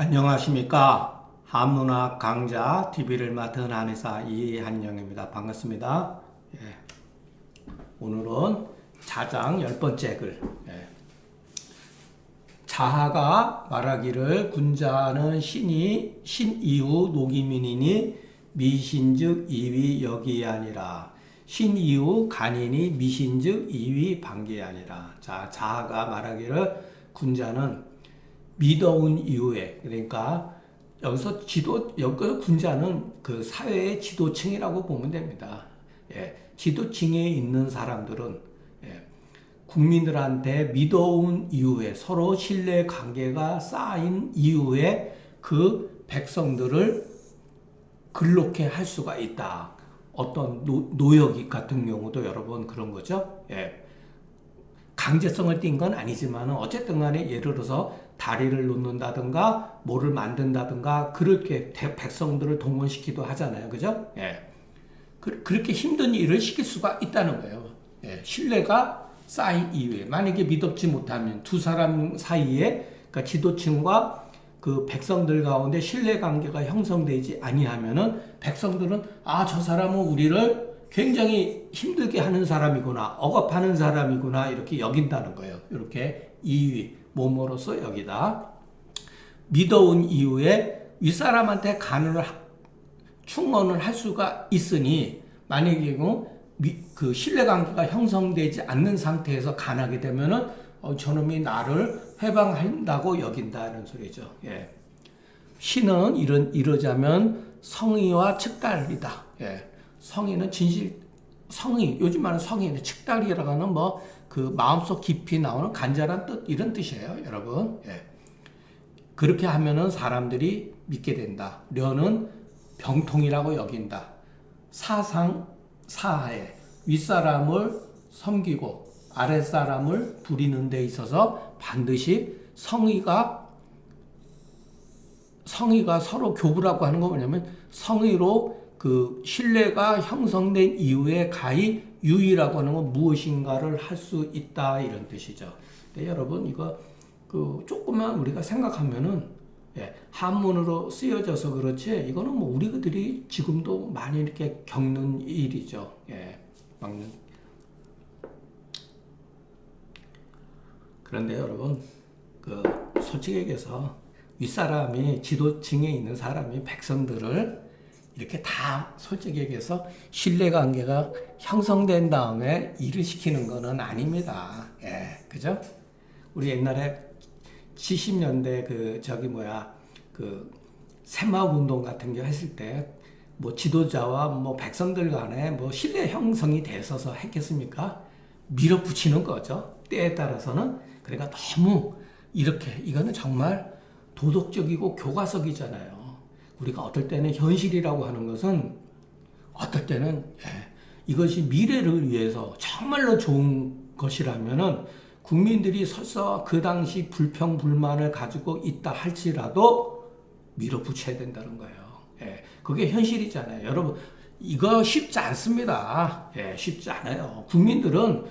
안녕하십니까. 한문학 강좌 TV를 맡은 한의사 이한영입니다. 반갑습니다. 오늘은 자장 10번째 글. 자하가 말하기를 군자는 신이후 녹이민이니 미신즉 이위 여기 아니라 신이후 간이니 미신즉 이위 반개 아니라. 자, 자하가 말하기를 군자는 미더운 이후에, 그러니까 여기서 여기서 군자는 그 사회의 지도층이라고 보면 됩니다. 지도층에 있는 사람들은 국민들한테 미더운 이후에 서로 신뢰 관계가 쌓인 이후에 그 백성들을 근록해 할 수가 있다. 어떤 노역 같은 경우도 여러분 그런 거죠. 강제성을 띈 건 아니지만 어쨌든 간에 예를 들어서 다리를 놓는다든가 뭐를 만든다든가 그렇게 백성들을 동원시키기도 하잖아요. 그죠? 그렇게 힘든 일을 시킬 수가 있다는 거예요. 신뢰가 쌓인 이후에 만약에 믿지 못하면 두 사람 사이에 그러니까 지도층과 그 백성들 가운데 신뢰관계가 형성되지 아니하면은 백성들은 저 사람은 우리를 굉장히 힘들게 하는 사람이구나, 억압하는 사람이구나 이렇게 여긴다는 거예요. 이렇게 이위 몸으로서 여기다. 미더운 이후에 윗사람한테 충언을 할 수가 있으니 만약에 그 신뢰관계가 형성되지 않는 상태에서 간하게 되면은 저놈이 나를 해방한다고 여긴다는 소리죠. 신은 이러자면 성의와 측달이다. 성의는 성의, 요즘 말하는 성의는 측달이라고 하는 그 마음속 깊이 나오는 간절한 뜻, 이런 뜻이에요, 여러분. 그렇게 하면은 사람들이 믿게 된다. 려는 병통이라고 여긴다. 사하에 윗사람을 섬기고 아랫사람을 부리는 데 있어서 반드시 성의가 서로 교부라고 하는 거 뭐냐면 성의로 그 신뢰가 형성된 이후에 가히 유의라고 하는 건 무엇인가를 할 수 있다 이런 뜻이죠. 여러분 이거 그 조금만 우리가 생각하면은 한문으로 쓰여져서 그렇지 이거는 뭐 우리들이 지금도 많이 이렇게 겪는 일이죠. 그런데 여러분 그 솔직히 얘기해서 윗사람이 지도층에 있는 사람이 백성들을 이렇게 다 솔직히 얘기해서 신뢰관계가 형성된 다음에 일을 시키는 거는 아닙니다. 그죠? 우리 옛날에 70년대 그 새마을운동 같은 게 했을 때 뭐 지도자와 뭐 백성들 간에 뭐 신뢰 형성이 돼서서 했겠습니까? 밀어붙이는 거죠. 때에 따라서는. 그러니까 너무 이거는 정말 도덕적이고 교과서이잖아요. 우리가 어떨 때는 현실이라고 하는 것은 어떨 때는 이것이 미래를 위해서 정말로 좋은 것이라면은 국민들이 설사 그 당시 불평 불만을 가지고 있다 할지라도 밀어붙여야 된다는 거예요. 그게 현실이잖아요. 여러분 이거 쉽지 않습니다. 쉽지 않아요. 국민들은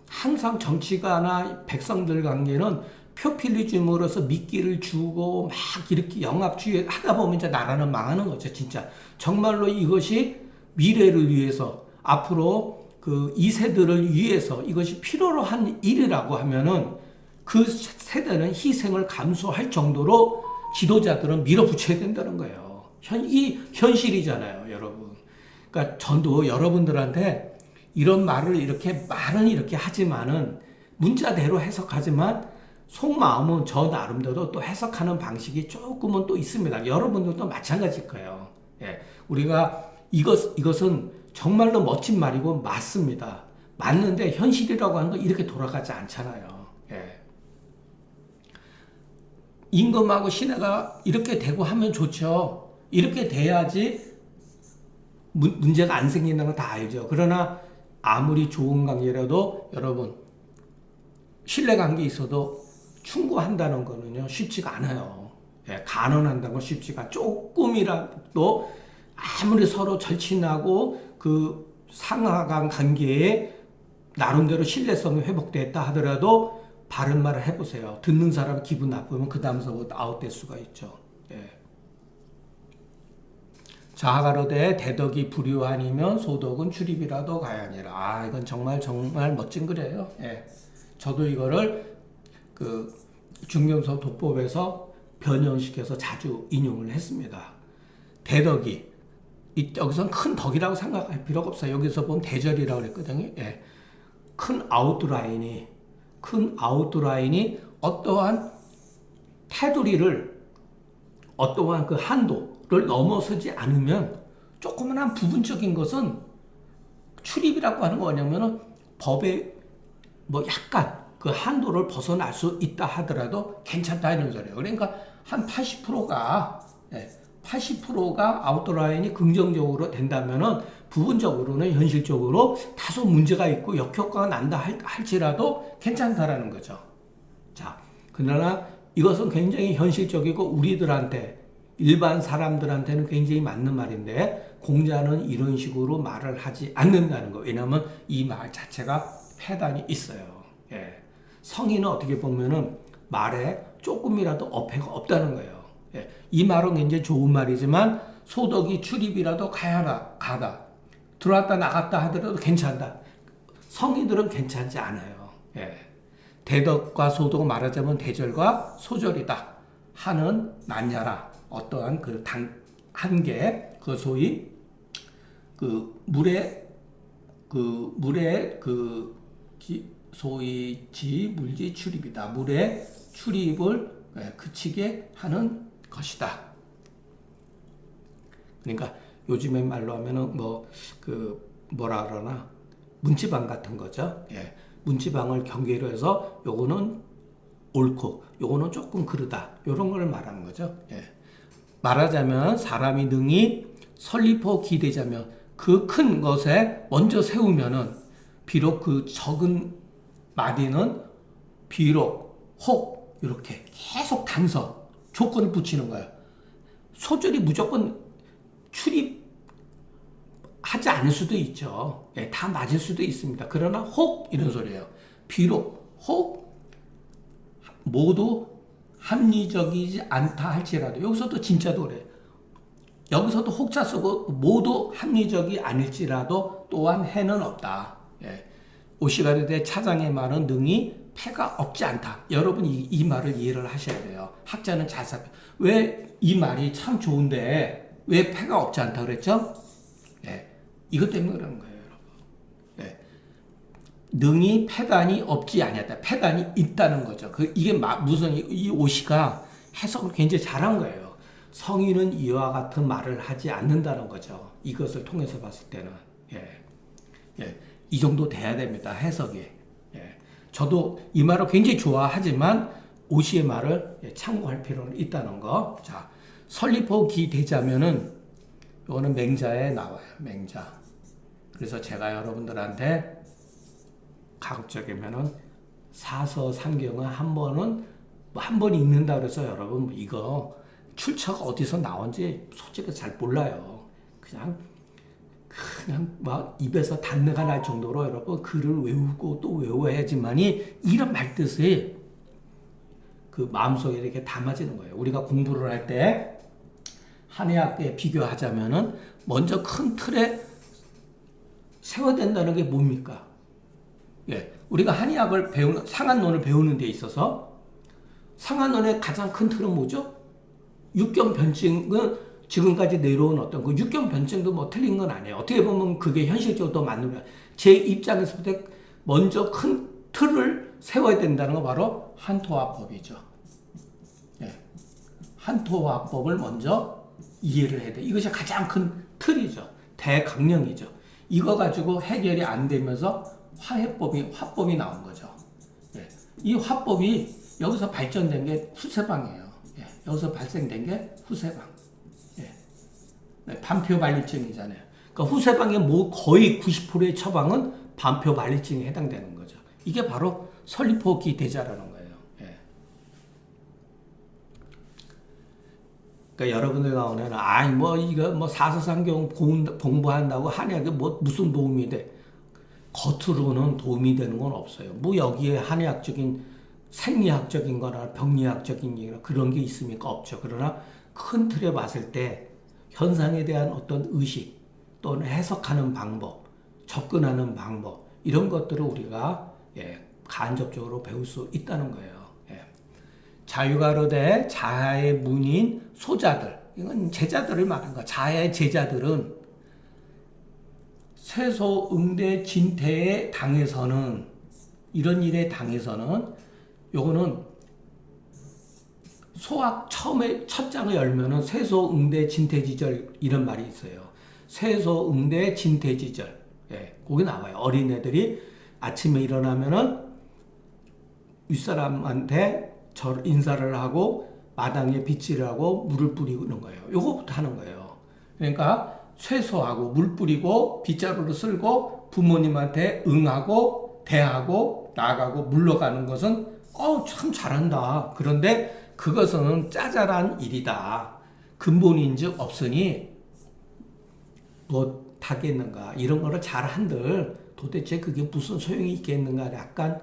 항상 정치가나 백성들 관계는 표퓰리즘으로서 미끼를 주고 막 이렇게 영합주의 하다 보면 이제 나라는 망하는 거죠. 진짜 정말로 이것이 미래를 위해서 앞으로 그 2세들을 위해서 이것이 필요로 한 일이라고 하면은 그 세대는 희생을 감수할 정도로 지도자들은 밀어붙여야 된다는 거예요. 이 현실이잖아요, 여러분. 그러니까 저도 여러분들한테 이런 말은 이렇게 하지만은 문자대로 해석하지만 속마음은 저 나름대로 또 해석하는 방식이 조금은 또 있습니다. 여러분들도 마찬가지일 거예요. 우리가 이것은 정말로 멋진 말이고 맞습니다. 맞는데 현실이라고 하는 건 이렇게 돌아가지 않잖아요. 임금하고 신하가 이렇게 되고 하면 좋죠. 이렇게 돼야지 문제가 안 생긴다는 건 다 알죠. 그러나 아무리 좋은 관계라도 여러분 신뢰관계 있어도 충고한다는 거는요 쉽지가 않아요. 간언한다는 건 쉽지가 조금이라도 아무리 서로 절친하고 그 상하간 관계에 나름대로 신뢰성이 회복됐다 하더라도 바른 말을 해보세요. 듣는 사람 기분 나쁘면 그 다음서부터 아웃될 수가 있죠. 예. 자가로되 대덕이 불효하니면 소덕은 출입이라도 가야니라. 아, 이건 정말 멋진 글이에요. 예. 저도 이거를 그 중견서 도법에서 변형시켜서 자주 인용을 했습니다. 대덕이 여기서는 큰 덕이라고 생각할 필요가 없어요. 여기서 보면 대절이라고 그랬거든요. 예. 큰 아웃라인이 어떠한 테두리를 어떠한 그 한도를 넘어서지 않으면 조그만한 부분적인 것은 출입이라고 하는 거 뭐냐면은 법에 뭐 약간 그 한도를 벗어날 수 있다 하더라도 괜찮다 이런 소리예요. 그러니까 한 80%가 아웃라인이 긍정적으로 된다면은 부분적으로는 현실적으로 다소 문제가 있고 역효과가 난다 할지라도 괜찮다라는 거죠. 자, 그러나 이것은 굉장히 현실적이고 우리들한테 일반 사람들한테는 굉장히 맞는 말인데 공자는 이런 식으로 말을 하지 않는다는 거. 왜냐하면 이 말 자체가 폐단이 있어요. 예. 성의는 어떻게 보면은 말에 조금이라도 어폐가 없다는 거예요. 예. 이 말은 굉장히 좋은 말이지만 소덕이 출입이라도 가다. 들어왔다 나갔다 하더라도 괜찮다. 성의들은 괜찮지 않아요. 예. 대덕과 소덕은 말하자면 대절과 소절이다 하는 난야라 어떠한 그 한계 그 소위 그 물의 소위 물지 출입이다. 물의 출입을 그치게 하는 것이다. 그러니까 요즘의 말로 하면은 뭐라 그러나 문지방 같은 거죠. 예. 문지방을 경계로 해서 요거는 옳고 요거는 조금 그르다. 요런 걸 말하는 거죠. 예. 말하자면 사람이 능히 설리포 기대자면 그 큰 것에 먼저 세우면은 비록 그 적은 마디는 비록 혹 이렇게 계속 단서 조건을 붙이는 거예요. 소절이 무조건 출입하지 않을 수도 있죠. 예, 다 맞을 수도 있습니다. 그러나 혹 이런 소리예요. 비록 혹 모두 합리적이지 않다 할지라도 여기서도 진짜도 그래요. 여기서도 혹자 쓰고 모두 합리적이 아닐지라도 또한 해는 없다. 예. 오시가르데 차장의 말은 능히 패가 없지 않다. 여러분 이 말을 이해를 하셔야 돼요. 학자는 잘 sab요. 왜 이 말이 참 좋은데 왜 패가 없지 않다 그랬죠? 예. 이것 때문에 그러는 거예요, 여러분. 예. 능히 패단이 없지 아니었다. 패단이 있다는 거죠. 이게 무슨 이 오시가 해석을 굉장히 잘한 거예요. 성인은 이와 같은 말을 하지 않는다는 거죠. 이것을 통해서 봤을 때는. 예. 예. 이 정도 돼야 됩니다. 해석이. 예. 저도 이 말을 굉장히 좋아하지만 오시의 말을 참고할 필요는 있다는 거. 자, 설리포 기대자면은 이거는 맹자에 나와요. 맹자. 그래서 제가 여러분들한테 가급적이면은 사서삼경은 한 번 읽는다 그래서 여러분 이거 출처가 어디서 나온지 솔직히 잘 몰라요. 그냥 막 입에서 단내가 날 정도로 여러분 글을 외우고 또 외워야지만이 이런 말뜻이 그 마음속에 이렇게 담아지는 거예요. 우리가 공부를 할 때 한의학 때 비교하자면은 먼저 큰 틀에 세워야 된다는 게 뭡니까? 예, 우리가 한의학을 상한론을 배우는 데 있어서 상한론의 가장 큰 틀은 뭐죠? 육경변증은 지금까지 내려온 어떤 그 육경변증도 뭐 틀린 건 아니에요. 어떻게 보면 그게 현실적으로 더 맞는 거예요. 제 입장에서 볼 때 먼저 큰 틀을 세워야 된다는 건 바로 한토화법이죠. 예. 한토화법을 먼저 이해를 해야 돼. 이것이 가장 큰 틀이죠. 대강령이죠. 이거 가지고 해결이 안 되면서 화법이 나온 거죠. 예. 이 화법이 여기서 발전된 게 후세방이에요. 예. 여기서 발생된 게 후세방. 예. 네. 반표반리증이잖아요. 그러니까 후세방의 거의 90%의 처방은 반표반리증에 해당되는 거죠. 이게 바로 설리포기 대자라는 거예요. 예. 그러니까 여러분들 가오면 이거 사서삼경 공부한다고 한의학에 무슨 도움이 돼? 겉으로는 도움이 되는 건 없어요. 여기에 한의학적인 생리학적인 거나 병리학적인 얘기나 그런 게 있습니까? 없죠. 그러나 큰 틀에 봤을 때 현상에 대한 어떤 의식 또는 해석하는 방법, 접근하는 방법 이런 것들을 우리가 간접적으로 배울 수 있다는 거예요. 자유가로되 자하의 문인 소자들, 이건 제자들을 말하는 거야. 자하의 제자들은 세소응대 진태에 당해서는, 이런 일에 당해서는, 요거는 소학 처음에 첫 장을 열면은 세소응대 진태지절 이런 말이 있어요. 세소응대 진태지절. 거기 나와요. 어린애들이 아침에 일어나면은 윗사람한테 인사를 하고 마당에 빗질을 하고 물을 뿌리는 거예요. 요거부터 하는 거예요. 그러니까 쇠소하고 물 뿌리고 빗자루를 쓸고 부모님한테 응하고 대하고 나가고 물러가는 것은 참 잘한다. 그런데 그것은 짜잘한 일이다. 근본인즉 없으니 못하겠는가. 이런 거를 잘한들 도대체 그게 무슨 소용이 있겠는가. 약간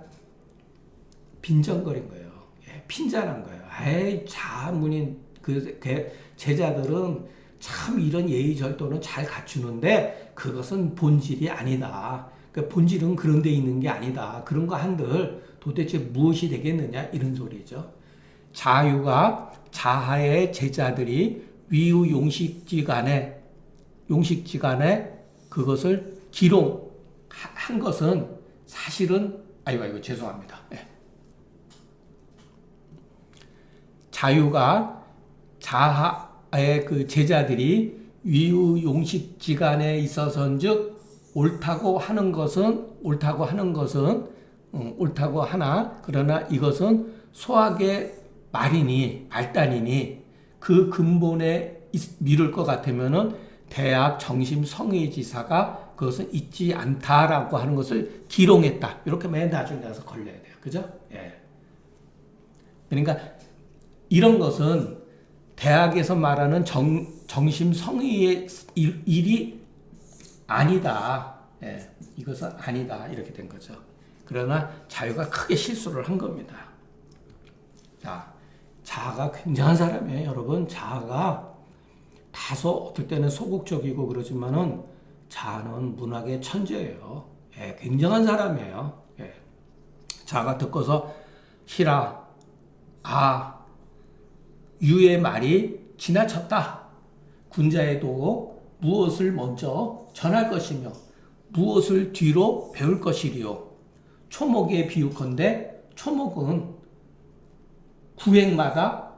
빈정거린 거예요. 핀잔한 거예요. 자문인 그 제자들은 참 이런 예의 절도는 잘 갖추는데 그것은 본질이 아니다. 그 본질은 그런 데 있는 게 아니다. 그런 거 한들 도대체 무엇이 되겠느냐 이런 소리죠. 자유가 자하의 제자들이 위의 용식지간에 그것을 기록한 것은 사실은 아이고 죄송합니다. 자유가 자하의 그 제자들이 위의 용식지간에 있어서인즉 옳다고 하나 그러나 이것은 소학의 말단이니 그 근본에 미룰 것 같으면은 대학 정심 성의지사가 그것은 있지 않다라고 하는 것을 기록했다. 이렇게 맨 나중에 가서 걸려야 돼요. 그죠? 그러니까 이런 것은 대학에서 말하는 정심 성의의 일이 아니다. 이것은 아니다. 이렇게 된 거죠. 그러나 자유가 크게 실수를 한 겁니다. 자, 자아가 굉장한 사람이에요. 여러분, 자아가 다소 어떨 때는 소극적이고 그러지만은 자아는 문학의 천재예요. 굉장한 사람이에요. 자아가 듣고서 희라, 유의 말이 지나쳤다. 군자에도 무엇을 먼저 전할 것이며 무엇을 뒤로 배울 것이리요. 초목에 비유컨대 초목은 구획마다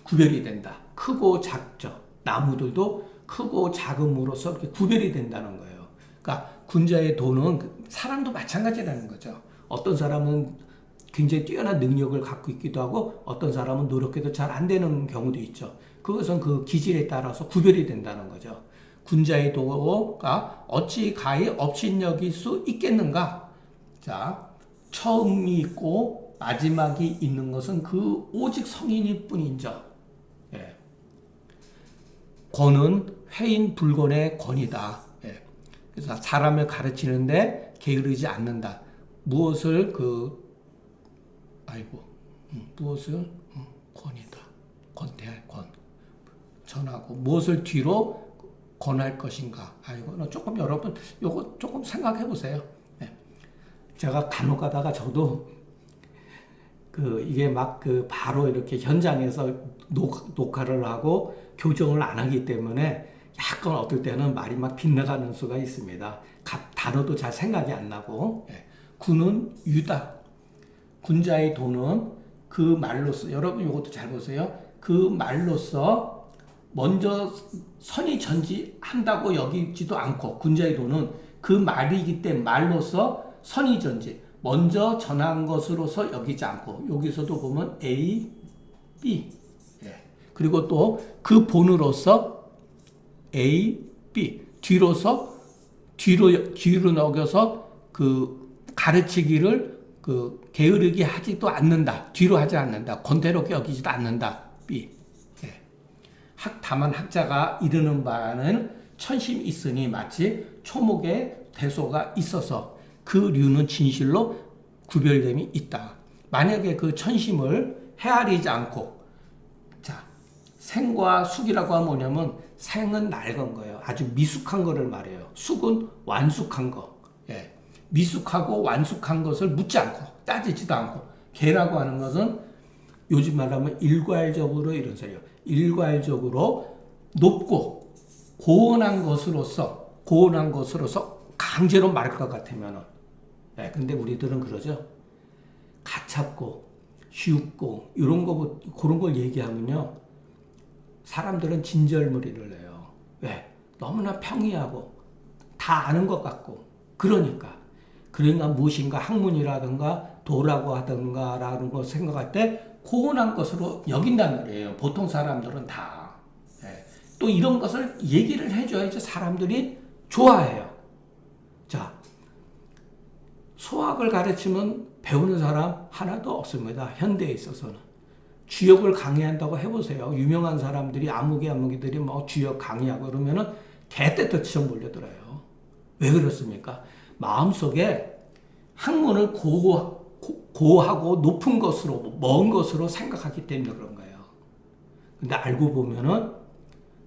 구별이 된다. 크고 작죠. 나무들도 크고 작음으로써 이렇게 구별이 된다는 거예요. 그러니까 군자의 도는 사람도 마찬가지라는 거죠. 어떤 사람은 굉장히 뛰어난 능력을 갖고 있기도 하고 어떤 사람은 노력해도 잘 안 되는 경우도 있죠. 그것은 그 기질에 따라서 구별이 된다는 거죠. 군자의 도가 어찌 가히 업신여길 수 있겠는가? 자, 처음이 있고 마지막이 있는 것은 그 오직 성인일 뿐인죠. 권은 회인 불권의 권이다. 그래서 사람을 가르치는데 게으르지 않는다. 무엇을 권이다. 권대할 권. 전하고 무엇을 뒤로 권할 것인가. 조금 여러분 요거 조금 생각해 보세요. 제가 간혹 가다가 저도 이게 막 바로 이렇게 현장에서 녹화를 하고 교정을 안 하기 때문에 약간 어떨 때는 말이 막 빗나가는 수가 있습니다. 단어도 잘 생각이 안 나고. 군은 유다. 군자의 도는 그 말로써, 여러분 이것도 잘 보세요. 그 말로써 먼저 선이 전지한다고 여기지도 않고, 군자의 도는 그 말이기 때문에 말로써 선이 전지, 먼저 전한 것으로서 여기지 않고, 여기서도 보면 A, B, 그리고 또 그 본으로서 A, B, 뒤로 녹여서 가르치기를 게으르게 하지도 않는다. 뒤로 하지 않는다. 권태롭게 여기지도 않는다. B. 다만 학자가 이르는 바는 천심이 있으니 마치 초목에 대소가 있어서 그 류는 진실로 구별됨이 있다. 만약에 그 천심을 헤아리지 않고 생과 숙이라고 하면 뭐냐면 생은 낡은 거예요. 아주 미숙한 거를 말해요. 숙은 완숙한 거. 예. 미숙하고 완숙한 것을 묻지 않고 따지지도 않고 개라고 하는 것은 요즘 말하면 일괄적으로 이런 소리예요. 일괄적으로 높고 고온한 것으로서 강제로 말할 것 같으면은 예. 근데 우리들은 그러죠. 가찹고 쉬웁고 이런 거 그런 걸 얘기하면요. 사람들은 진절머리를 내요. 왜? 너무나 평이하고 다 아는 것 같고 그러니까 무엇인가 학문이라든가 도라고 하든가라는 걸 생각할 때 고온한 것으로 여긴단 말이에요. 보통 사람들은 다. 예. 또 이런 것을 얘기를 해줘야지 사람들이 좋아해요. 자, 수학을 가르치면 배우는 사람 하나도 없습니다. 현대에 있어서는. 주역을 강의한다고 해보세요. 유명한 사람들이 아무개들이 뭐 주역 강의하고 그러면은 개떼터처럼 몰려들어요. 왜 그렇습니까? 마음속에 학문을 고하고 높은 것으로, 먼 것으로 생각하기 때문에 그런 거예요. 근데 알고 보면은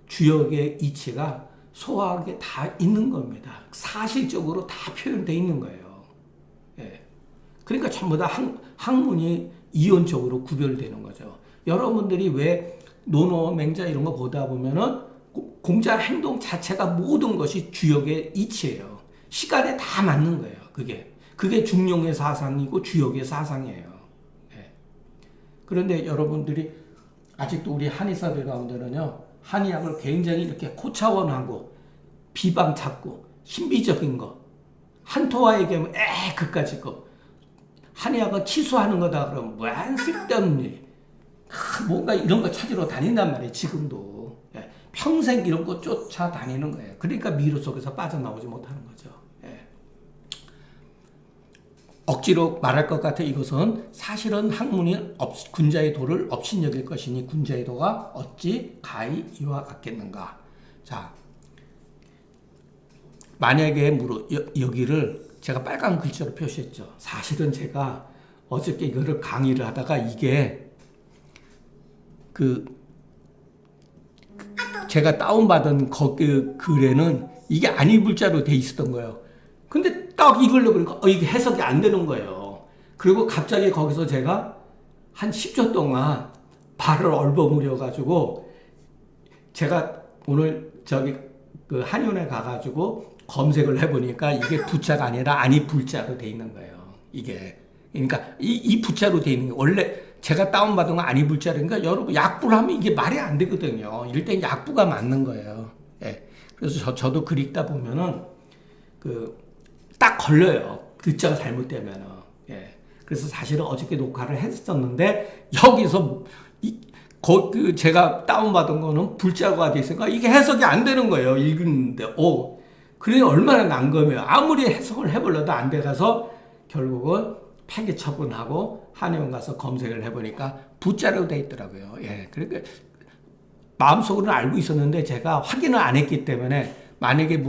주역의 이치가 소학에 다 있는 겁니다. 사실적으로 다 표현되어 있는 거예요. 예. 그러니까 전부 다 학문이 이론적으로 구별되는 거죠. 여러분들이 왜 논어, 맹자 이런 거 보다 보면은 공자 행동 자체가 모든 것이 주역의 이치예요. 시간에 다 맞는 거예요. 그게 중용의 사상이고 주역의 사상이에요. 예. 그런데 여러분들이 아직도 우리 한의사들 가운데는요, 한의학을 굉장히 이렇게 고차원하고 비방 찾고 신비적인 거, 한토화 얘기하면 그까짓 거, 한의학은 치수하는 거다 그러면 무한 쓸데없는 일, 뭔가 이런 거 찾으러 다닌단 말이에요. 지금도. 예. 평생 이런 거 쫓아다니는 거예요. 그러니까 미로 속에서 빠져나오지 못하는 거죠. 예. 억지로 말할 것 같아 이것은 사실은 학문이 군자의 도를 업신여길 것이니 군자의 도가 어찌 가히 이와 같겠는가. 자, 만약에 여기를 제가 빨간 글자로 표시했죠. 사실은 제가 어저께 이거를 강의를 하다가 이게 제가 다운받은 그 글에는 이게 아니불자로 돼 있었던 거예요. 근데 딱 이걸로 보니까 이게 해석이 안 되는 거예요. 그리고 갑자기 거기서 제가 한 10초 동안 발을 얼버무려 가지고 제가 오늘 그 한의원에 가가지고 검색을 해보니까 이게 부자가 아니라 아니불자로 돼 있는 거예요. 이게. 그러니까 이 부자로 돼 있는 게 원래 제가 다운받은 건 아니불자니까 여러분 약부를 하면 이게 말이 안 되거든요. 이럴 땐 약부가 맞는 거예요. 예. 그래서 저도 글 읽다 보면은 딱 걸려요. 글자가 잘못되면은. 예. 그래서 사실은 어저께 녹화를 했었는데 여기서 제가 다운받은 거는 불자가 돼 있으니까 이게 해석이 안 되는 거예요. 읽는데. 그래 얼마나 난감해요. 아무리 해석을 해보려도 안 돼가서 결국은 폐기 처분하고 한의원 가서 검색을 해보니까 부자로 돼 있더라고요. 예, 그러니까 마음속으로는 알고 있었는데 제가 확인을 안 했기 때문에 만약에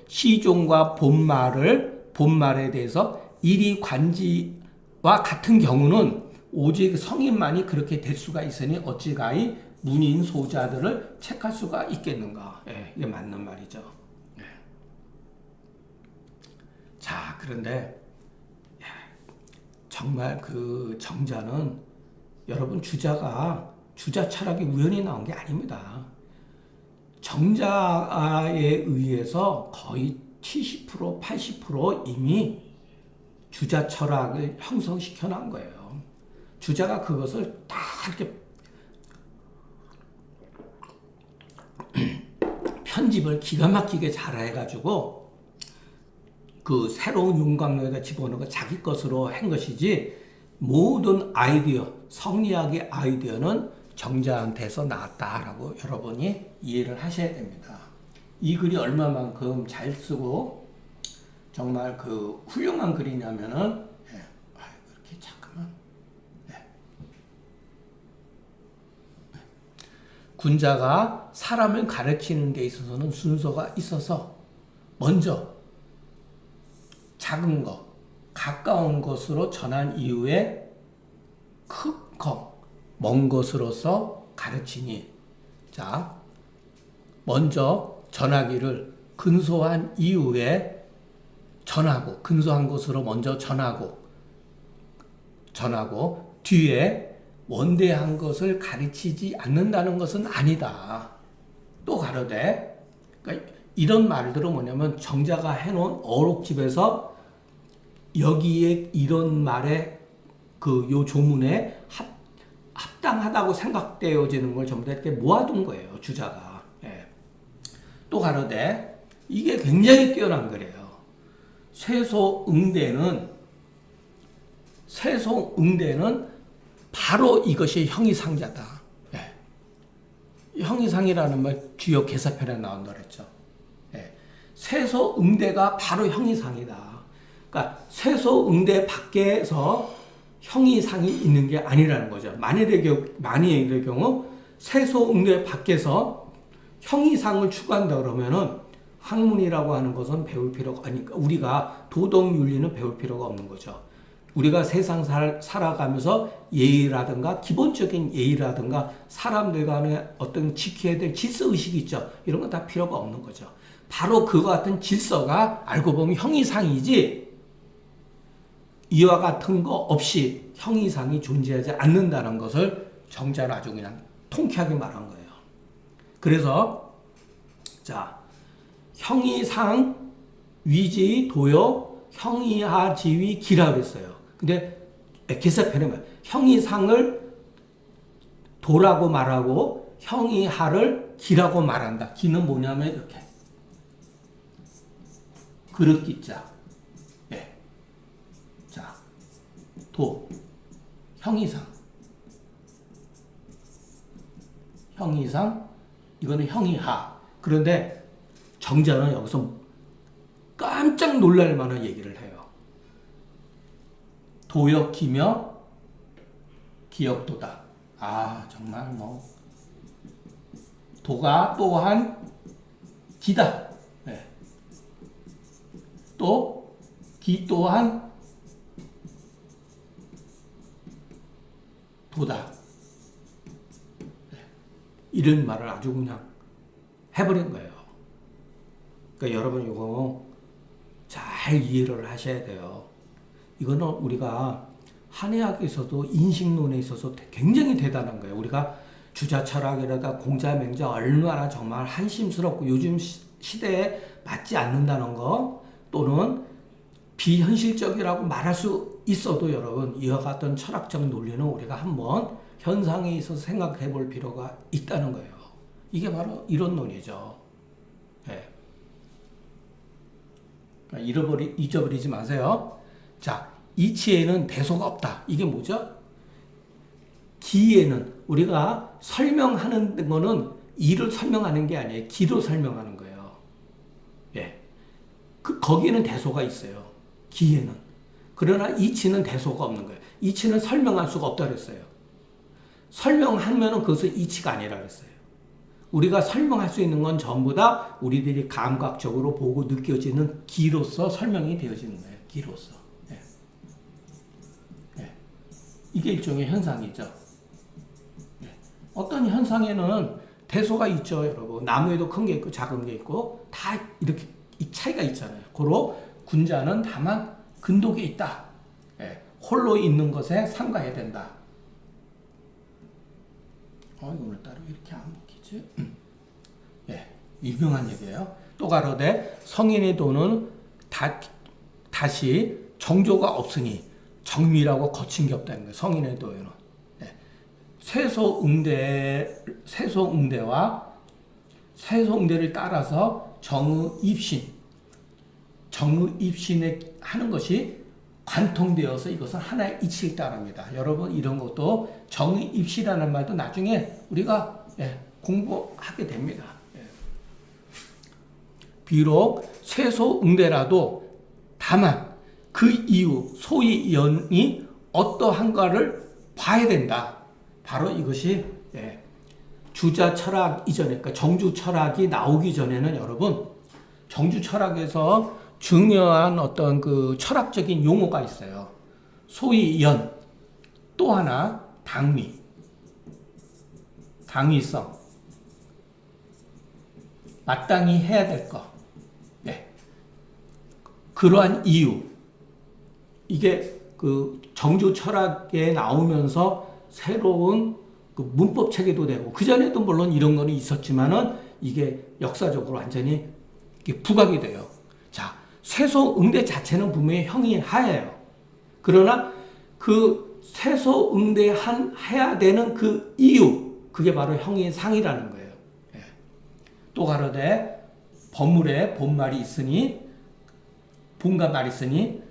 시종과 본말에 대해서 일이 관지와 같은 경우는 오직 성인만이 그렇게 될 수가 있으니 어찌가히 문인 소자들을 책할 수가 있겠는가. 예, 이게 맞는 말이죠. 예. 자, 그런데 정말 그 정자는 여러분 주자 철학이 우연히 나온 게 아닙니다. 정자에 의해서 거의 70% 80% 이미 주자 철학을 형성시켜 놓은 거예요. 주자가 그것을 다 이렇게 편집을 기가 막히게 잘 해가지고 그 새로운 윤곽로에다 집어넣은 거 자기 것으로 한 것이지 모든 아이디어, 성리학의 아이디어는 정자한테서 나왔다라고 여러분이 이해를 하셔야 됩니다. 이 글이 얼마만큼 잘 쓰고 정말 훌륭한 글이냐면은 이렇게 잠깐만 군자가 사람을 가르치는 데 있어서는 순서가 있어서 먼저 작은 것, 가까운 것으로 전한 이후에 크고 먼 것으로서 가르치니 자, 먼저 전하기를 근소한 이후에 전하고, 근소한 것으로 먼저 전하고 뒤에 원대한 것을 가르치지 않는다는 것은 아니다. 또 가로되, 그러니까 이런 말들은 뭐냐면 정자가 해놓은 어록집에서 여기에 이런 말에 요 조문에 합당하다고 생각되어지는 걸 전부 다 이렇게 모아둔 거예요, 주자가. 예. 또 가로되 이게 굉장히 뛰어난 거래요. 쇠소응대는 바로 이것이 형이상자다. 예. 형이상이라는 말 주요 개사편에 나온다 그랬죠. 예. 쇠소응대가 바로 형이상이다. 그러니까 쇠소응대 밖에서 형이상이 있는 게 아니라는 거죠. 만일의 경우 쇠소응대 밖에서 형이상을 추구한다 그러면은 학문이라고 하는 것은 배울 필요가, 우리가 도덕윤리는 배울 필요가 없는 거죠. 우리가 세상 살아가면서 예의라든가 기본적인 예의라든가 사람들 간에 어떤 지켜야 될 질서의식이 있죠. 이런 건 다 필요가 없는 거죠. 바로 그와 같은 질서가 알고 보면 형이상이지 이와 같은 거 없이 형이상이 존재하지 않는다는 것을 정자는 아주 그냥 통쾌하게 말한 거예요. 그래서 자, 형이상 위지 도요 형이하 지위 기라 그랬어요. 근데 개사편에 말 형이상을 도라고 말하고 형이하를 기라고 말한다. 기는 뭐냐면 이렇게 그릇 기자. 예. 자, 도 형이상 이거는 형이하. 그런데 정자는 여기서 깜짝 놀랄 만한 얘기를 해요. 도역기며 기역도다. 아, 정말 도가 또한 기다. 네. 또 기 또한 도다. 네. 이런 말을 아주 그냥 해버린 거예요. 그러니까 여러분 이거 잘 이해를 하셔야 돼요. 이거는 우리가 한의학에서도 인식론에 있어서 굉장히 대단한 거예요. 우리가 주자 철학이라든가 공자 맹자 얼마나 정말 한심스럽고 요즘 시대에 맞지 않는다는 거 또는 비현실적이라고 말할 수 있어도 여러분 이와 같은 철학적 논리는 우리가 한번 현상에 있어서 생각해 볼 필요가 있다는 거예요. 이게 바로 이론론이죠. 네. 잊어버리지 마세요. 자, 이치에는 대소가 없다. 이게 뭐죠? 기에는 우리가 설명하는 거는 이를 설명하는 게 아니에요. 기로 설명하는 거예요. 예. 거기는 대소가 있어요. 기에는. 그러나 이치는 대소가 없는 거예요. 이치는 설명할 수가 없다 그랬어요. 설명하면은 그것은 이치가 아니라 그랬어요. 우리가 설명할 수 있는 건 전부 다 우리들이 감각적으로 보고 느껴지는 기로서 설명이 되어지는 거예요. 기로서. 예. 예. 이게 일종의 현상이죠. 예. 어떤 현상에는 대소가 있죠, 여러분. 나무에도 큰 게 있고 작은 게 있고 다 이렇게 이 차이가 있잖아요. 고로 군자는 다만 근독에 있다. 예. 홀로 있는 것에 삼가해야 된다. 오늘따라 왜 이렇게 안 먹히지? 예, 유명한 얘기예요. 또 가로되 성인의 도는 다시 정조가 없으니 정밀하고 거친 게 없다는 거예요. 성인의 도에는. 예. 세소응대를 따라서 정의입신에 하는 것이 관통되어서 이것은 하나의 이치를 따릅니다. 여러분 이런 것도 정의입시라는 말도 나중에 우리가 공부하게 됩니다. 비록 쇠소응대라도 다만 그 이후 소위 연이 어떠한가를 봐야 된다. 바로 이것이 주자 철학 이전에, 그러니까 정주 철학이 나오기 전에는 여러분 정주 철학에서 중요한 어떤 그 철학적인 용어가 있어요. 소위 연, 또 하나 당위, 당위성, 마땅히 해야 될 것. 예. 그러한 이유. 이게 그 정주 철학에 나오면서 새로운 그 문법 체계도 되고, 그전에도 물론 이런 거는 있었지만은 이게 역사적으로 완전히 부각이 돼요. 자, 세소응대 자체는 분명히 형이 하예요. 그러나 그 세소응대해야 되는 그 이유, 그게 바로 형이 상이라는 거예요. 예. 또 가로되 법물에 본말이 있으니, 본과 말이 있으니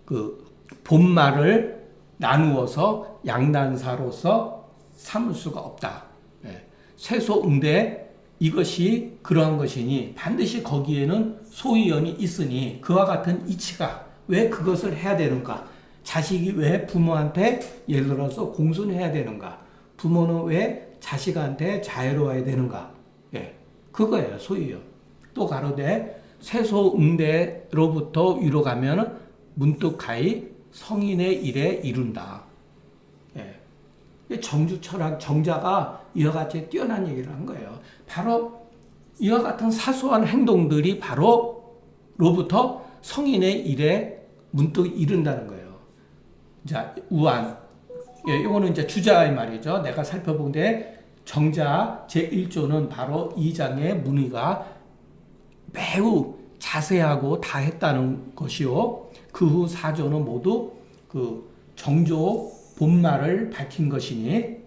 그 본말을 나누어서 양단사로서 삼을 수가 없다. 예. 세소응대 이것이 그러한 것이니 반드시 거기에는 소위원이 있으니 그와 같은 이치가 왜 그것을 해야 되는가? 자식이 왜 부모한테 예를 들어서 공손해야 되는가? 부모는 왜 자식한테 자애로워야 되는가? 예, 그거예요, 소위원. 또 가로되 세소응대로부터 위로 가면 문득하이 성인의 일에 이룬다. 예. 정주 철학 정자가 이와 같이 뛰어난 얘기를 한 거예요. 바로 이와 같은 사소한 행동들이 바로 로부터 성인의 일에 문득 이른다는 거예요. 자, 우안. 예, 이거는 이제 주자의 말이죠. 내가 살펴본데 정자 제1조는 바로 2장의 문의가 매우 자세하고 다 했다는 것이요. 그 후 4조는 모두 그 정조 본말을 밝힌 것이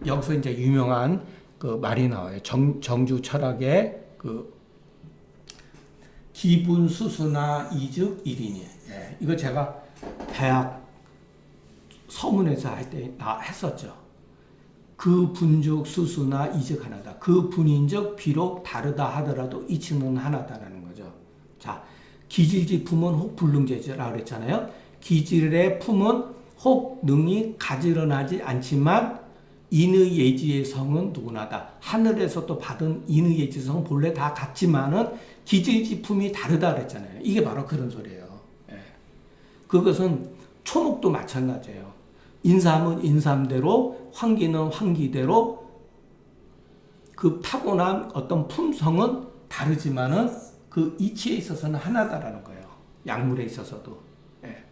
여기서 이제 유명한 그 말이 나와요. 정주 철학의 그 기분 수수나 이즉 일이니. 예, 이거 제가 대학 서문에서 할 때 했었죠. 그 분즉 수수나 이즉 하나다. 그 분인즉 비록 다르다 하더라도 이치는 하나다라는 거죠. 자, 기질지 품은 혹 불능제지라 그랬잖아요. 기질의 품은 혹 능이 가지런하지 않지만 인의 예지의 성은 누구나다. 하늘에서 또 받은 인의 예지의 성은 본래 다 같지만은 기질지품이 다르다 그랬잖아요. 이게 바로 그런 소리예요. 예. 그것은 초목도 마찬가지예요. 인삼은 인삼대로, 황기는 황기대로 그 타고난 어떤 품성은 다르지만은 그 이치에 있어서는 하나다라는 거예요. 약물에 있어서도. 예.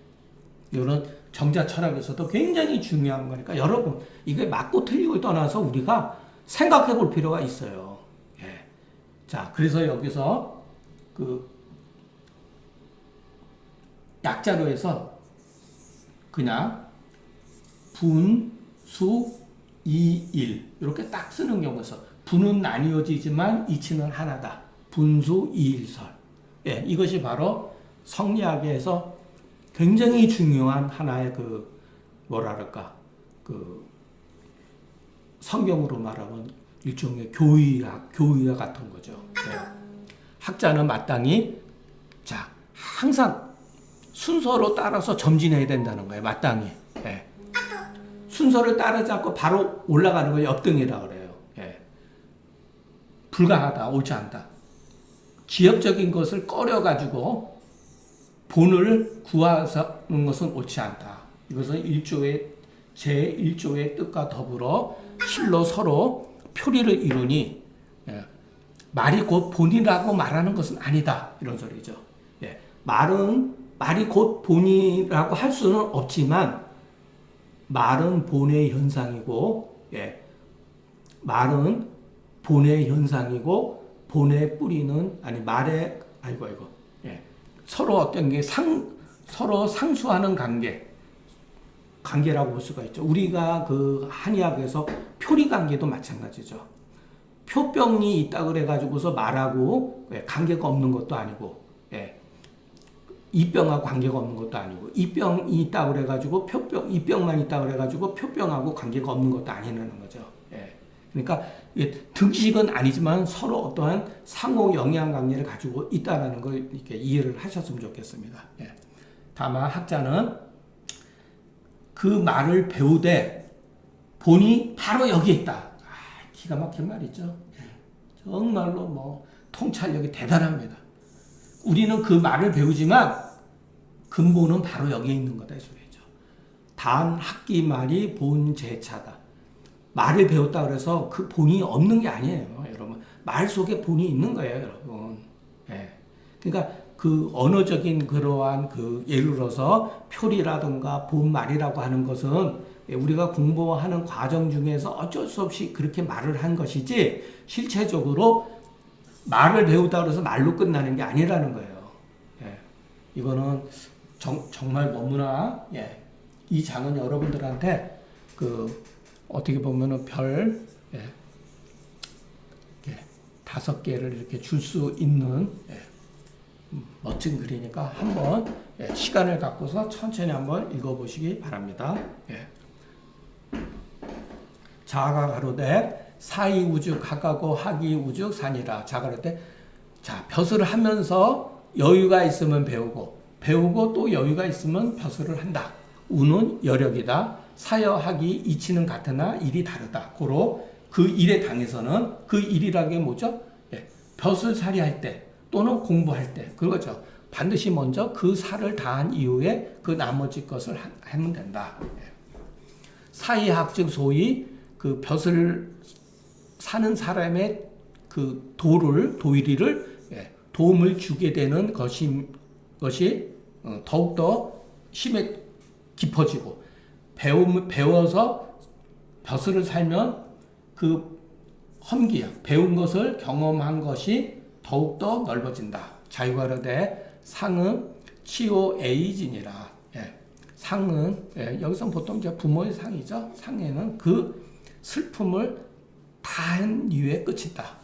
이런 정자 철학에서도 굉장히 중요한 거니까 여러분 이게 맞고 틀리고 떠나서 우리가 생각해 볼 필요가 있어요. 예. 자, 그래서 여기서 그 약자로해서 그냥 분, 수, 이, 일 이렇게 딱 쓰는 경우가 있어. 분은 나뉘어지지만 이치는 하나다. 분수, 이일설. 예, 이것이 바로 성리학에서 굉장히 중요한 하나의 그 뭐랄까 그 성경으로 말하면 일종의 교의학 같은 거죠. 네. 학자는 마땅히 자 항상 순서로 따라서 점진해야 된다는 거예요. 마땅히. 네. 순서를 따르지 않고 바로 올라가는 걸 엽등이라 그래요. 네. 불가하다, 옳지 않다. 지엽적인 것을 꺼려가지고 본을 구하는 것은 옳지 않다. 이것은 제1조의 뜻과 더불어 실로 서로 표리를 이루니 말이 곧 본이라고 말하는 것은 아니다. 이런 소리죠. 예. 말이 곧 본이라고 할 수는 없지만 말은 본의 현상이고 말은 본의 현상이고 본의 뿌리는 서로 어떤 게 서로 상수하는 관계라고 볼 수가 있죠. 우리가 그 한의학에서 표리 관계도 마찬가지죠. 표병이 있다 그래가지고서 말하고 관계가 없는 것도 아니고, 이병하고 관계가 없는 것도 아니고, 이병이 있다 그래가지고 이병만 있다 그래가지고 표병하고 관계가 없는 것도 아니라는 거죠. 그러니까 등식은 아니지만 서로 어떠한 상호 영향 관계를 가지고 있다라는 걸 이렇게 이해를 하셨으면 좋겠습니다. 다만 학자는 그 말을 배우되 본이 바로 여기에 있다. 기가 막힌 말이죠. 정말로 뭐 통찰력이 대단합니다. 우리는 그 말을 배우지만 근본은 바로 여기에 있는 거다 이 소리죠. 단 학기 말이 본 제차다. 말을 배웠다 그래서 그 본이 없는 게 아니에요, 여러분. 말 속에 본이 있는 거예요, 여러분. 예. 그러니까 그 언어적인 그러한 그 예를 들어서 표리라든가 본말이라고 하는 것은 우리가 공부하는 과정 중에서 어쩔 수 없이 그렇게 말을 한 것이지 실체적으로 말을 배우다 그래서 말로 끝나는 게 아니라는 거예요. 예. 이거는 정말 너무나 이 장은 여러분들한테 그 어떻게 보면은 별 5개를 이렇게 줄 수 있는 멋진 글이니까 한번 시간을 갖고서 천천히 한번 읽어보시기 바랍니다. 자가 가로되 사이우죽 하가고 하기우죽 산이라. 자가 가로되 자 벼슬을 하면서 여유가 있으면 배우고 또 여유가 있으면 벼슬을 한다. 우는 여력이다. 사여하기 이치는 같으나 일이 다르다. 고로 그 일에 당해서는 그 일이라는 게 뭐죠? 벼슬살이 할 때 또는 공부할 때 그거죠. 반드시 먼저 그 살을 다한 이후에 그 나머지 것을 하면 된다. 사이학 즉 소위 그 벼슬 사는 사람의 그 도의리를 도움을 주게 되는 것이 더욱더 심해 깊어지고 배워서 벼슬을 살면 그 험기야 배운 것을 경험한 것이 더욱더 넓어진다. 자유가르되 상은 치오 에이진이라. 상은 여기서 보통 이제 부모의 상이죠. 상에는 그 슬픔을 다한 이후에 끝이다.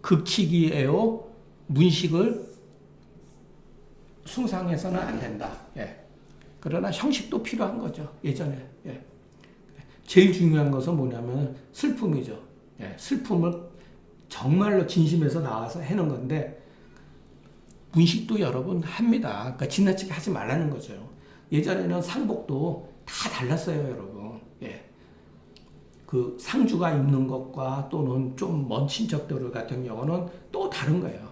극치기에요 문식을 숭상해서는 안 된다. 그러나 형식도 필요한 거죠. 예전에. 제일 중요한 것은 뭐냐면 슬픔이죠. 슬픔을 정말로 진심에서 나와서 해는 건데 문식도 여러분 합니다. 그러니까 지나치게 하지 말라는 거죠. 예전에는 상복도 다 달랐어요, 여러분. 그 상주가 입는 것과 또는 좀 먼 친척들 같은 경우는 또 다른 거예요.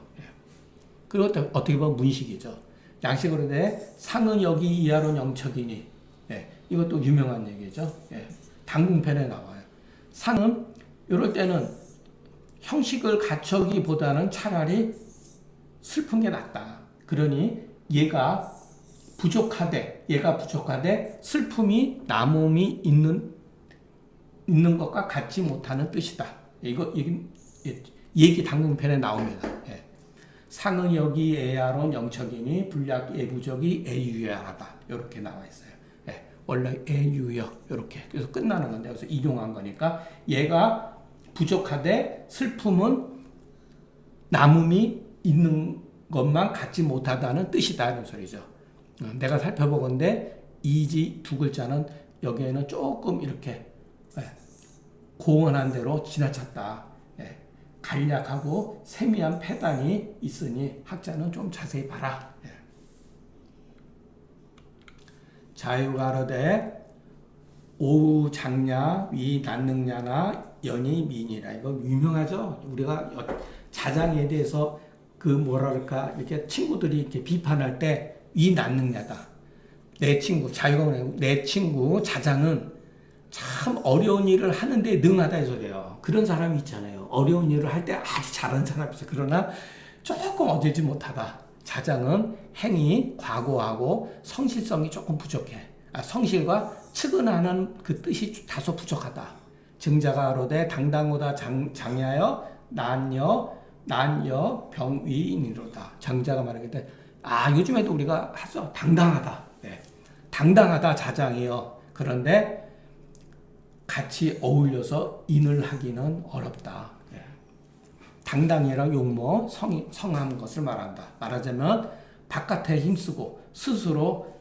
그리고 어떻게 보면 문식이죠. 양식으로 내 상은 여기 이하로 영척이니. 이것도 유명한 얘기죠. 당궁편에 나와요. 상은 이럴 때는 형식을 갖추기보다는 차라리 슬픈 게 낫다. 그러니 얘가 부족하되 슬픔이 남음이 있는 것과 같지 못하는 뜻이다. 이거 얘기 당근편에 나옵니다. 상은 여기 애야론 영척이니 불약 예부적이 애유야하다. 이렇게 나와 있어요. 원래 애유여 이렇게 그래서 끝나는 건데 그래서 이용한 거니까 얘가 부족하되 슬픔은 남음이 있는 것만 갖지 못하다는 뜻이다 이런 소리죠. 내가 살펴보건대 이지 두 글자는 여기에는 조금 이렇게 고언한 대로 지나쳤다. 간략하고 세미한 패단이 있으니 학자는 좀 자세히 봐라. 자유가로되 오우 장냐 위 난능냐나 연이 민이라. 이거 유명하죠. 우리가 자장에 대해서 그 뭐랄까 이렇게 친구들이 이렇게 비판할 때 위 난능냐다. 내 친구 내 친구 자장은 참 어려운 일을 하는데 능하다 이 소리예요. 그런 사람이 있잖아요. 어려운 일을 할 때 아주 잘하는 사람이 있어요. 그러나 조금 어질지 못하다. 자장은 행이 과고하고 성실성이 조금 부족해. 성실과 측은하는 그 뜻이 다소 부족하다. 증자가 아로되 당당하다 장야여 난여 병위인이로다. 장자가 말하기때 요즘에도 우리가 하죠. 당당하다. 당당하다 자장이요. 그런데 같이 어울려서 인을 하기는 어렵다. 당당이란 용모 성한 것을 말한다. 말하자면 바깥에 힘쓰고 스스로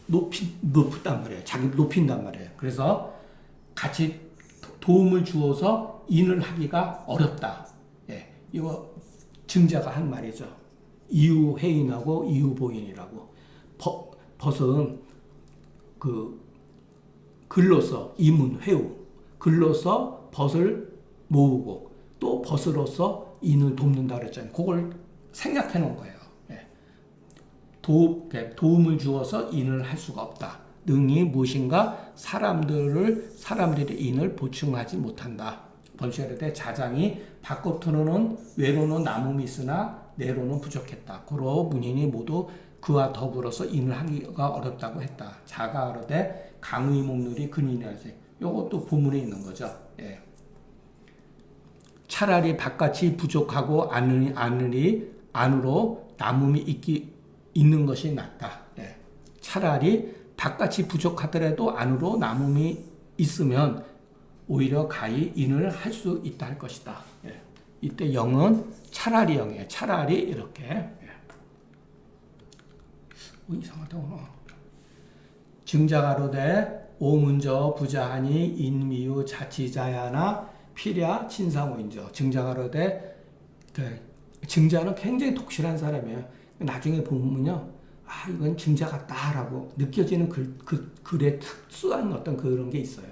높단 말이에요. 자기를 높인단 말이에요. 그래서 같이 도움을 주어서 인을 하기가 어렵다. 이거 증자가 한 말이죠. 이유회인하고 이유보인이라고. 벗은 그 글로서 이문 회우 글로서 벗을 모으고 또 벗으로서 인을 돕는다 그랬잖아요. 그걸 생각해 놓은 거예요. 도움을 주어서 인을 할 수가 없다. 능히 무엇인가 사람들의 인을 보충하지 못한다. 번시가로되 자장이 바겉으로는 외로는 남음이 있으나 내로는 부족했다. 고로 문인이 모두 그와 더불어서 인을 하기가 어렵다고 했다. 자가 가로되 강의 목률이 근인하지. 요것도 본문에 있는 거죠. 예. 차라리 바깥이 부족하고 안으로 남음이 있는 것이 낫다. 예. 차라리 바깥이 부족하더라도 안으로 남음이 있으면 오히려 가히 인을 할 수 있다 할 것이다. 예. 이때 영은 차라리 영이에요. 차라리 이렇게. 예. 이상하다. 증자가로되 오문저 부자하니 인미유 자치자야나 피랴 친상오인저. 증자가로되 증자는 굉장히 독실한 사람이에요. 나중에 보면요, 이건 증자 같다라고 느껴지는 글의 특수한 어떤 그런 게 있어요.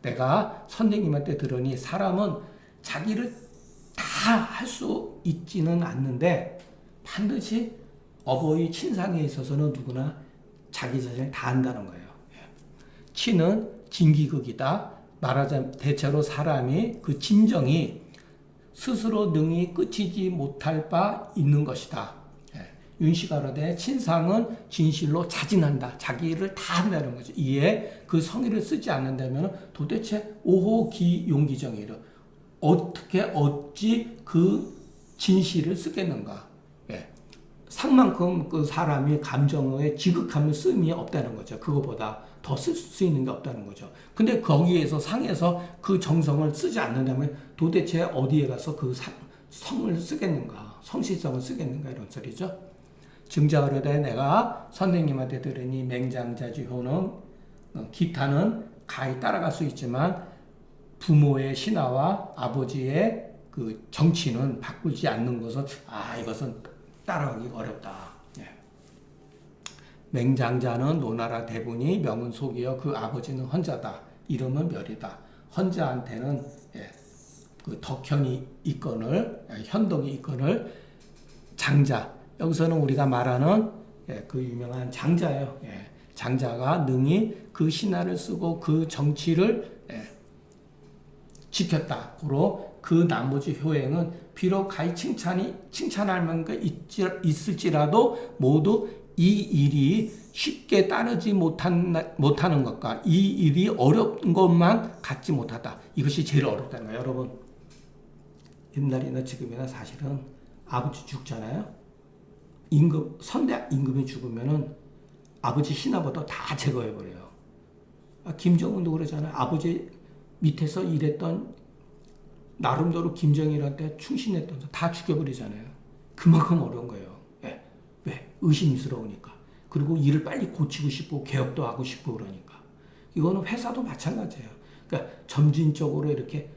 내가 선생님한테 들으니 사람은 자기를 다 할 수 있지는 않는데 반드시 어버이 친상에 있어서는 누구나 자기 자신을 다 한다는 거예요. 치는 진기극이다. 말하자면 대체로 사람이 그 진정이 스스로 능히 끝이지 못할 바 있는 것이다. 윤시가로되 친상은 진실로 자진한다. 자기를 다 한다는 거죠. 이에 그 성의를 쓰지 않는다면 도대체 오호기용기정이로 어찌 그 진실을 쓰겠는가. 상만큼 그 사람이 감정의 지극함을 쓰임이 없다는 거죠. 그거보다 더 쓸 수 있는 게 없다는 거죠. 근데 거기에서 상에서 그 정성을 쓰지 않는다면 도대체 어디에 가서 그 성을 쓰겠는가, 성실성을 쓰겠는가 이런 소리죠. 증자가로되 내가 선생님한테 들으니 맹장자주효는 기타는 가히 따라갈 수 있지만 부모의 신하와 아버지의 그 정치는 바꾸지 않는 것은 이것은 따라가기 어렵다. 맹장자는 노나라 대군이 명은 속이여 그 아버지는 헌자다. 이름은 멸이다. 헌자한테는 그 덕현이 있거늘 현덕이 있거늘 장자. 여기서는 우리가 말하는 그 유명한 장자예요. 장자가 능히 그 신하를 쓰고 그 정치를 지켰다. 고로 그 나머지 효행은 비록 가히 칭찬할 만한 있을지라도 모두 이 일이 쉽게 따르지 못하는 것과 이 일이 어려운 것만 갖지 못하다. 이것이 제일 어렵다는 거예요. 여러분, 옛날이나 지금이나 사실은 아버지 죽잖아요. 선대 임금이 죽으면은 아버지 신하부터 다 제거해버려요. 김정은도 그러잖아요. 아버지 밑에서 일했던 나름대로 김정일한테 충신했던 다 죽여버리잖아요. 그만큼 어려운 거예요. 왜? 의심스러우니까. 그리고 일을 빨리 고치고 싶고 개혁도 하고 싶고 그러니까. 이거는 회사도 마찬가지예요. 그러니까 점진적으로 이렇게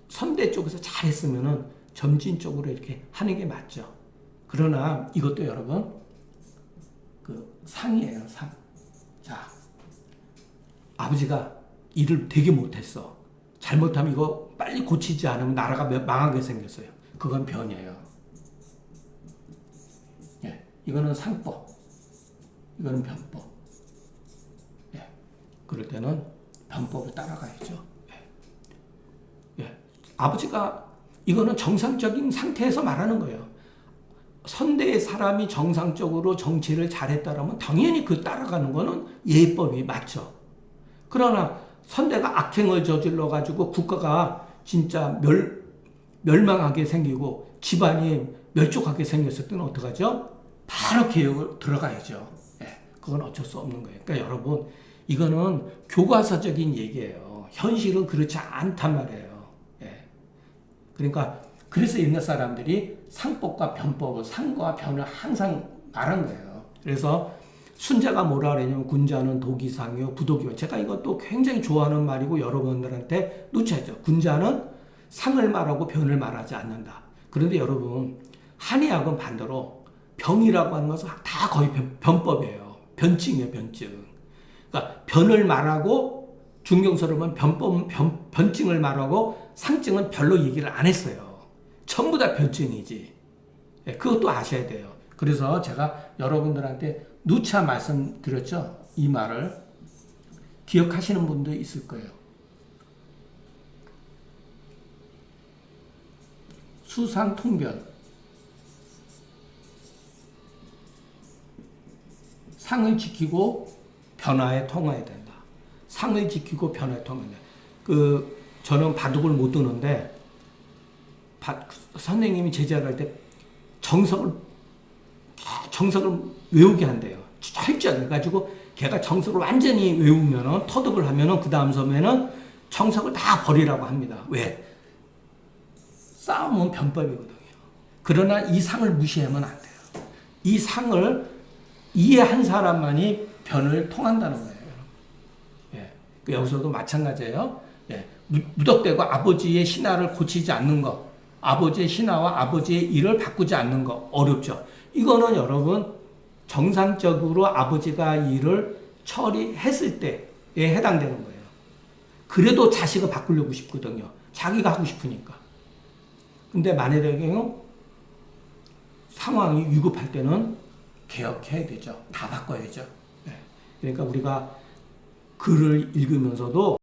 선대 쪽에서 잘했으면은 점진적으로 이렇게 하는 게 맞죠. 그러나 이것도 여러분 그 상이에요. 상. 자, 아버지가 일을 되게 못했어. 잘못하면 이거 빨리 고치지 않으면 나라가 망하게 생겼어요. 그건 변이에요. 이거는 상법. 이거는 변법. 그럴 때는 변법을 따라가야죠. 아버지가 이거는 정상적인 상태에서 말하는 거예요. 선대의 사람이 정상적으로 정치를 잘했다라면 당연히 그 따라가는 거는 예법이 맞죠. 그러나 선대가 악행을 저질러 가지고 국가가 진짜 멸망하게 생기고 집안이 멸족하게 생겼을 때는 어떡하죠? 바로 개혁을 들어가야죠. 그건 어쩔 수 없는 거예요. 그러니까 여러분, 이거는 교과서적인 얘기예요. 현실은 그렇지 않단 말이에요. 그러니까 그래서 옛날 사람들이 상법과 변법을, 상과 변을 항상 말한 거예요. 그래서 순자가 뭐라 그러냐면 군자는 도기상이요 부도기요. 제가 이것도 굉장히 좋아하는 말이고 여러분들한테 놓쳐야죠. 군자는 상을 말하고 변을 말하지 않는다. 그런데 여러분, 한의학은 반대로 병이라고 하는 것은 다 거의 변법이에요. 변증이에요, 변증. 그러니까 변을 말하고 중경서를 보면 변증을 말하고 상증은 별로 얘기를 안 했어요. 전부 다 변증이지. 그것도 아셔야 돼요. 그래서 제가 여러분들한테 누차 말씀드렸죠. 이 말을. 기억하시는 분도 있을 거예요. 수상통변. 상을 지키고 변화에 통해야 된다. 상을 지키고 변화에 통해야 된다. 저는 바둑을 못 두는데, 선생님이 제자를 할 때 정석을 외우게 한대요. 철저하게. 해가지고 걔가 정석을 완전히 외우면은, 터득을 하면은, 그 다음 섬에는 정석을 다 버리라고 합니다. 왜? 싸움은 변법이거든요. 그러나 이 상을 무시하면 안 돼요. 이 상을 이해한 사람만이 변을 통한다는 거예요. 예. 여기서도 마찬가지예요. 예. 무덕대고 아버지의 신하를 고치지 않는 것, 아버지의 신하와 아버지의 일을 바꾸지 않는 것, 어렵죠. 이거는 여러분 정상적으로 아버지가 일을 처리했을 때에 해당되는 거예요. 그래도 자식을 바꾸려고 싶거든요. 자기가 하고 싶으니까. 근데 만약에 상황이 위급할 때는 개혁해야 되죠. 다 바꿔야죠. 네. 그러니까 우리가 글을 읽으면서도